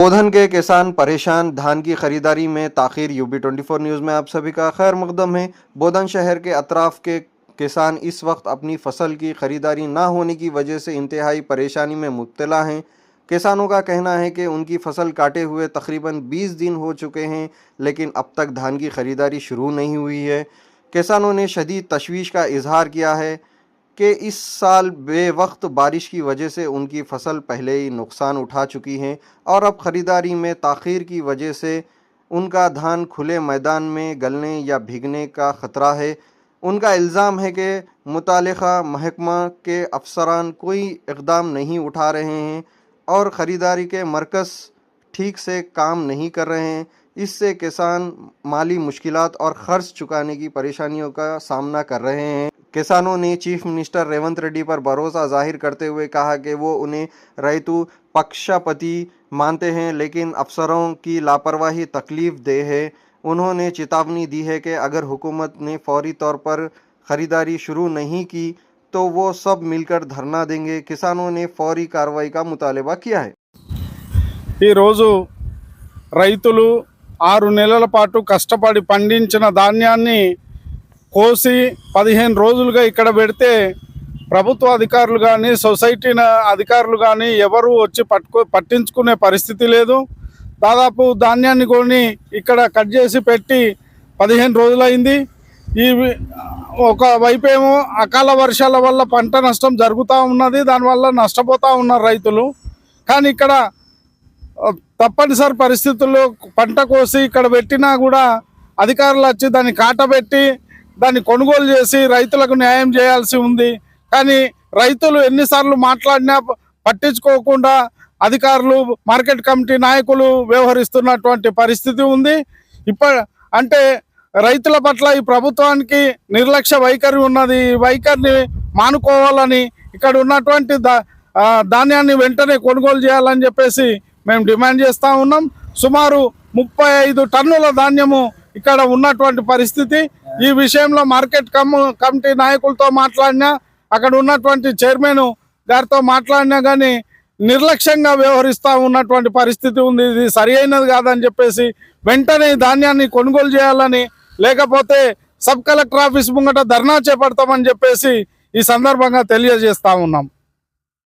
बोधन के किसान परेशान, धान की खरीदारी में ताखीर। यूबी 24 न्यूज़ में आप सभी का खैर मकदम है। बोधन शहर के अतराफ के किसान इस वक्त अपनी फसल की खरीदारी ना होने की वजह से इंतहाई परेशानी में मुब्तला हैं। किसानों का कहना है कि उनकी फसल काटे हुए तकरीबन 20 दिन हो चुके हैं, लेकिन अब तक धान की खरीदारी शुरू नहीं हुई है। किसानों ने शदीद तशवीश का इजहार किया है कि इस साल बेवक्त बारिश की वजह से उनकी फसल पहले ही नुकसान उठा चुकी है और अब ख़रीदारी में ताख़ीर की वजह से उनका धान खुले मैदान में गलने या भीगने का ख़तरा है। उनका इल्ज़ाम है कि मुतालिका महकमा के अफसरान कोई इक़दाम नहीं उठा रहे हैं और ख़रीदारी के मरकज़ ठीक से काम नहीं कर रहे हैं। इससे किसान माली मुश्किलात और ख़र्च चुकाने की परेशानियों का सामना कर रहे हैं। किसानों ने चीफ मिनिस्टर रेवंत रेड्डी पर भरोसा जाहिर करते हुए कहा कि वो उन्हें रैतु पक्षपाती मानते हैं, लेकिन अफसरों की लापरवाही तकलीफ दे है। उन्होंने चेतावनी दी है कि अगर हुकूमत ने फौरी तौर पर ख़रीदारी शुरू नहीं की तो वो सब मिलकर धरना देंगे। किसानों ने फौरी कार्रवाई का मुतालबा किया है। ఈ రోజు రైతులు 6 నెలల పాటు కష్టపడి పండించిన ధాన్యాన్ని కోసి 15 రోజులుగా ఇక్కడ పెడితే ప్రభుత్వ అధికారులు కానీ సొసైటీ అధికారులు కానీ ఎవరు వచ్చి పట్టించుకునే పరిస్థితి లేదు. దాదాపు ధాన్యాన్ని కొని ఇక్కడ కట్ చేసి పెట్టి 15 రోజులైంది. ఈ ఒక వైపేమో అకాల వర్షాల వల్ల పంట నష్టం జరుగుతూ ఉన్నది, దానివల్ల నష్టపోతూ ఉన్నారు రైతులు. కానీ ఇక్కడ తప్పనిసరి పరిస్థితుల్లో పంట కోసి ఇక్కడ పెట్టినా కూడా అధికారులు వచ్చి దాన్ని కాటబెట్టి దాన్ని కొనుగోలు చేసి రైతులకు న్యాయం చేయాల్సి ఉంది. కానీ రైతులు ఎన్నిసార్లు మాట్లాడినా పట్టించుకోకుండా అధికారులు, మార్కెట్ కమిటీ నాయకులు వ్యవహరిస్తున్నటువంటి పరిస్థితి ఉంది. అంటే రైతుల పట్ల ఈ ప్రభుత్వానికి నిర్లక్ష్య వైఖరి ఉన్నది. ఈ వైఖరిని మానుకోవాలని, ఇక్కడ ఉన్నటువంటి ధాన్యాన్ని వెంటనే కొనుగోలు చేయాలని చెప్పేసి మేము డిమాండ్ చేస్తూ ఉన్నాం. సుమారు 35 టన్నుల ధాన్యము ఇక్కడ ఉన్నటువంటి పరిస్థితి. ఈ విషయంలో మార్కెట్ కమిటీ నాయకులతో మాట్లాడినా, అక్కడ ఉన్నటువంటి చైర్మన్ గారితో మాట్లాడినా కానీ నిర్లక్ష్యంగా వ్యవహరిస్తూ ఉన్నటువంటి పరిస్థితి ఉంది. ఇది సరి అయినది కాదని చెప్పేసి వెంటనే ధాన్యాన్ని కొనుగోలు చేయాలని, లేకపోతే సబ్ కలెక్టర్ ఆఫీస్ ముంగట ధర్నా చేపడతామని చెప్పేసి ఈ సందర్భంగా తెలియజేస్తూ ఉన్నాం.